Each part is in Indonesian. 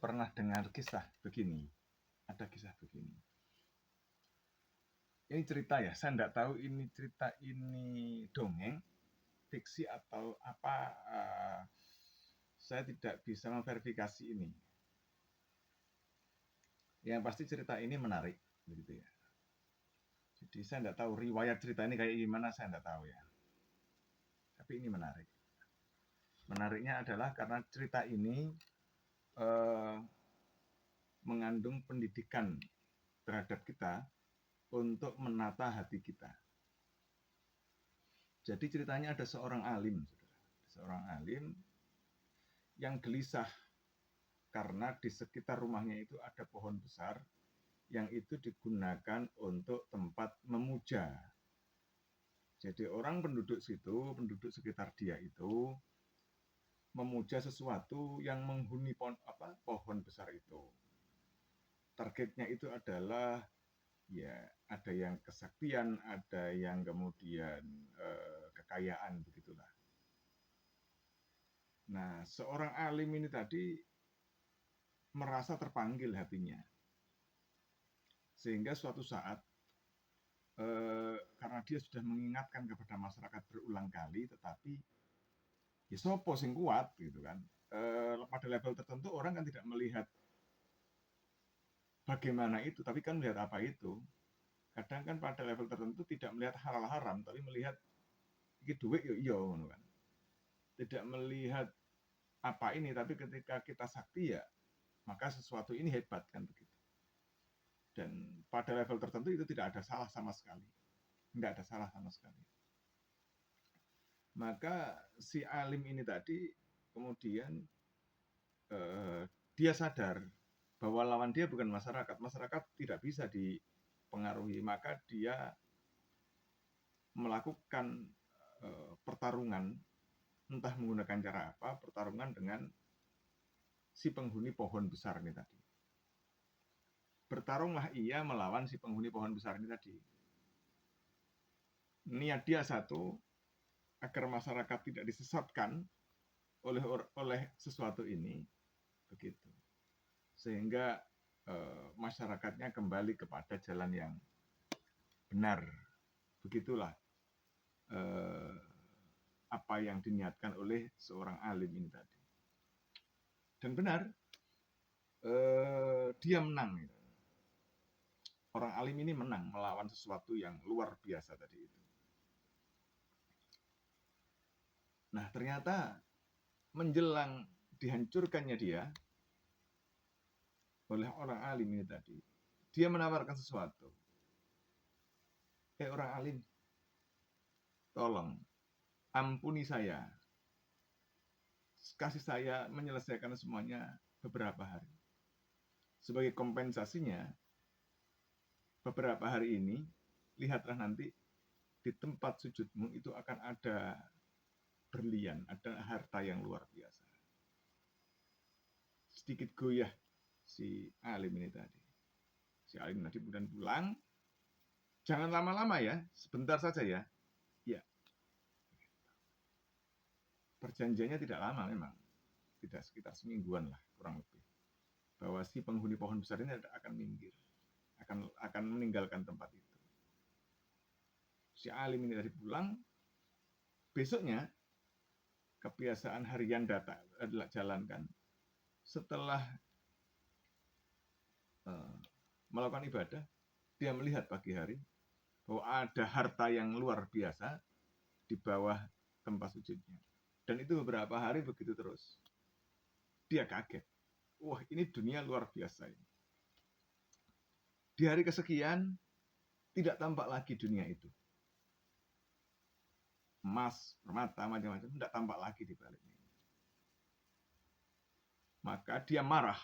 pernah dengar kisah begini. Ada kisah begini. Ini cerita ya, saya tidak tahu ini cerita ini dongeng, fiksi atau apa. Saya tidak bisa memverifikasi ini. Yang pasti cerita ini menarik, begitu ya. Jadi saya tidak tahu riwayat cerita ini kayak gimana, saya tidak tahu ya. Tapi ini menarik. Menariknya adalah karena cerita ini mengandung pendidikan terhadap kita untuk menata hati kita. Jadi ceritanya ada seorang alim, seorang alim yang gelisah karena di sekitar rumahnya itu ada pohon besar yang itu digunakan untuk tempat memuja. Jadi orang penduduk situ, penduduk sekitar dia itu memuja sesuatu yang menghuni pohon besar itu. Targetnya itu adalah ya ada yang kesaktian, ada yang kemudian kekayaan, begitulah. Nah, seorang alim ini tadi merasa terpanggil hatinya, sehingga suatu saat karena dia sudah mengingatkan kepada masyarakat berulang kali, tetapi ya sopo sing kuat gitu kan. Pada level tertentu orang kan tidak melihat bagaimana itu, tapi kan melihat apa itu. Kadang kan pada level tertentu tidak melihat halal haram, tapi melihat iki duit yo iya ngono kan. Tidak melihat apa ini, tapi ketika kita sakti ya, maka sesuatu ini hebat kan begitu. Dan pada level tertentu itu tidak ada salah sama sekali. Tidak ada salah sama sekali. Maka si alim ini tadi kemudian dia sadar bahwa lawan dia bukan masyarakat. Masyarakat tidak bisa dipengaruhi. Maka dia melakukan pertarungan, entah menggunakan cara apa, pertarungan dengan si penghuni pohon besar ini tadi. Bertarunglah ia melawan si penghuni pohon besar ini tadi. Niat dia satu, agar masyarakat tidak disesatkan oleh sesuatu ini, begitu. Sehingga masyarakatnya kembali kepada jalan yang benar. Begitulah apa yang diniatkan oleh seorang alim ini tadi. Dan benar, dia menang. Orang alim ini menang melawan sesuatu yang luar biasa tadi itu. Nah, ternyata menjelang dihancurkannya dia oleh orang alim ini tadi, dia menawarkan sesuatu. Orang alim, tolong ampuni saya, kasih saya menyelesaikan semuanya beberapa hari. Sebagai kompensasinya, beberapa hari ini, lihatlah nanti di tempat sujudmu itu akan ada berlian, ada harta yang luar biasa. Sedikit goyah si alim ini tadi. Si alim tadi kemudian pulang. Jangan lama-lama ya, sebentar saja ya. Ya. Perjanjiannya tidak lama memang. Tidak sekitar semingguan lah kurang lebih. Bahwa si penghuni pohon besar ini akan minggir. Akan meninggalkan tempat itu. Si alim ini tadi pulang. Besoknya kebiasaan harian adalah jalankan. Setelah melakukan ibadah, dia melihat pagi hari bahwa ada harta yang luar biasa di bawah tempat sujudnya. Dan itu beberapa hari begitu terus. Dia kaget. Wah, ini dunia luar biasa ini. Di hari kesekian tidak tampak lagi dunia itu. Emas, permata, macam-macam tidak tampak lagi di baliknya. Maka dia marah.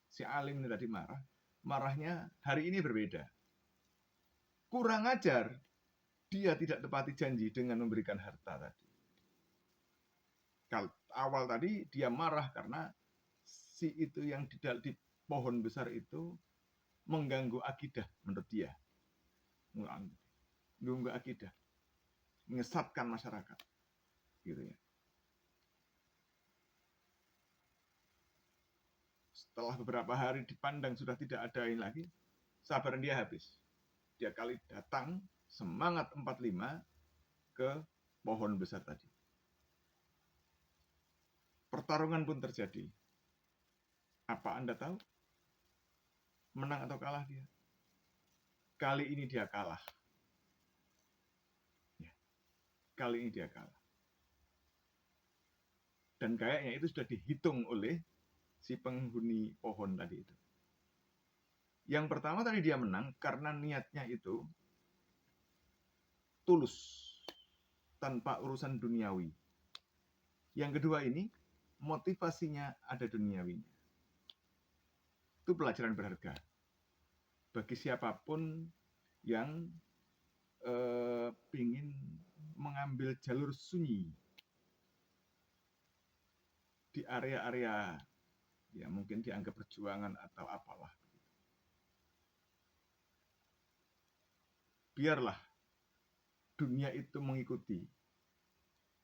Si alim ini tadi marah. Marahnya hari ini berbeda. Kurang ajar. Dia tidak tepati janji dengan memberikan harta tadi. Kalau awal tadi dia marah karena si itu yang di pohon besar itu mengganggu akidah menurut dia. Mengganggu akidah. Menyesatkan masyarakat. Gitu ya. Setelah beberapa hari dipandang sudah tidak ada ini lagi, sabaran dia habis. Dia kali datang semangat 45 ke pohon besar tadi. Pertarungan pun terjadi. Apa Anda tahu? Menang atau kalah dia? Kali ini dia kalah. Ya, kali ini dia kalah. Dan kayaknya itu sudah dihitung oleh si penghuni pohon tadi itu. Yang pertama tadi dia menang karena niatnya itu tulus, tanpa urusan duniawi. Yang kedua ini, motivasinya ada duniawinya. Itu pelajaran berharga bagi siapapun yang ingin mengambil jalur sunyi di area-area ya mungkin dianggap perjuangan atau apalah. Biarlah dunia itu mengikuti.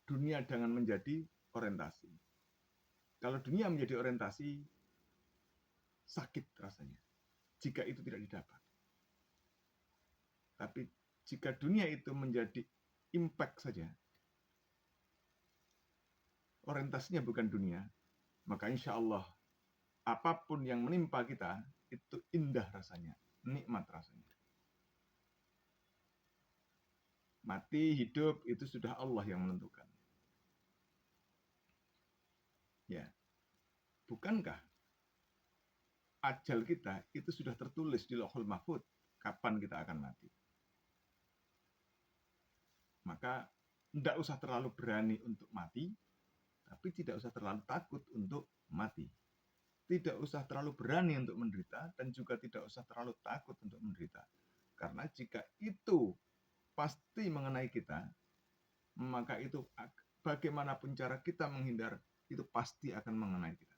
Dunia jangan menjadi orientasi. Kalau dunia menjadi orientasi, sakit rasanya jika itu tidak didapat. Tapi jika dunia itu menjadi impact saja, orientasinya bukan dunia, maka insya Allah apapun yang menimpa kita itu indah rasanya, nikmat rasanya. Mati, hidup, itu sudah Allah yang menentukan. Ya, bukankah ajal kita itu sudah tertulis di Lauhul Mahfuz kapan kita akan mati? Maka tidak usah terlalu berani untuk mati, tapi tidak usah terlalu takut untuk mati. Tidak usah terlalu berani untuk menderita, dan juga tidak usah terlalu takut untuk menderita. Karena jika itu pasti mengenai kita, maka itu bagaimanapun cara kita menghindar, itu pasti akan mengenai kita.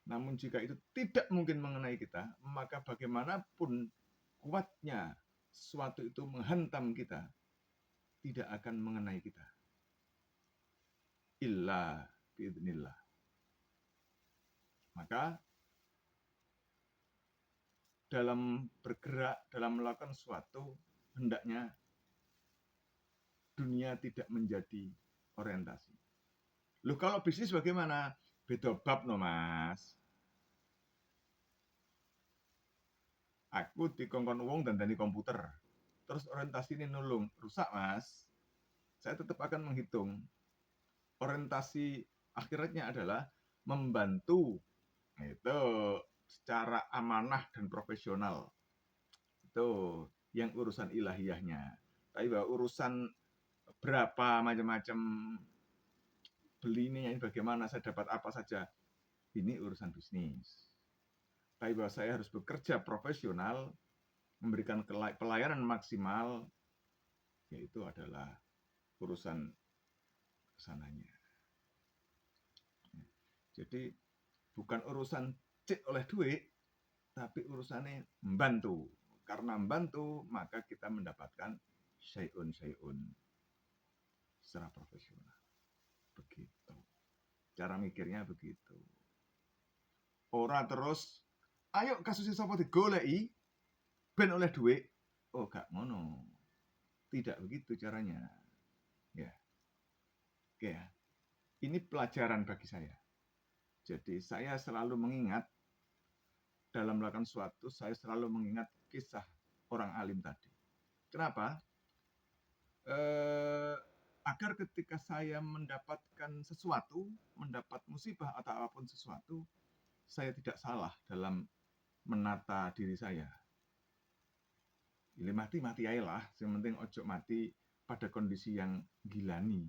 Namun jika itu tidak mungkin mengenai kita, maka bagaimanapun kuatnya sesuatu itu menghantam kita, tidak akan mengenai kita. Illa biidznillah. Maka dalam bergerak, dalam melakukan sesuatu, hendaknya dunia tidak menjadi orientasi. Loh kalau bisnis bagaimana? Beda bab no mas. Aku dikongkon uang dan dari komputer. Terus orientasi ini nulung. Rusak mas. Saya tetap akan menghitung. Orientasi akhiratnya adalah membantu. Itu secara amanah dan profesional. Itu yang urusan ilahiyahnya. Tapi bahwa urusan berapa macam-macam beli ini bagaimana saya dapat apa saja, ini urusan bisnis. Tapi bahwa saya harus bekerja profesional, memberikan pelayanan maksimal, yaitu adalah urusan kesananya. Jadi bukan urusan cek oleh duit, tapi urusannya membantu. Karena membantu, maka kita mendapatkan syai'un secara profesional. Begitu. Cara mikirnya begitu. Ora terus, ayo kasusnya sapa digoleki ben oleh duit. Oh, gak ngono. Tidak begitu caranya. Ya. Oke ya. Ini pelajaran bagi saya. Jadi saya selalu mengingat dalam melakukan sesuatu, saya selalu mengingat kisah orang alim tadi. Kenapa? Agar ketika saya mendapatkan sesuatu, mendapat musibah atau apapun sesuatu, saya tidak salah dalam menata diri saya. Ini mati aja lah, yang penting ojo mati pada kondisi yang gilani.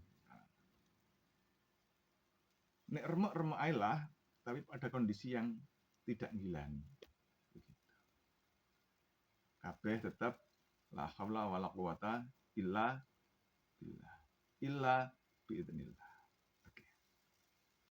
Nek remek aja lah, tapi pada kondisi yang tidak gilani. Kabeh tetap la haula wala quwata illa billah. Illa biidznillah.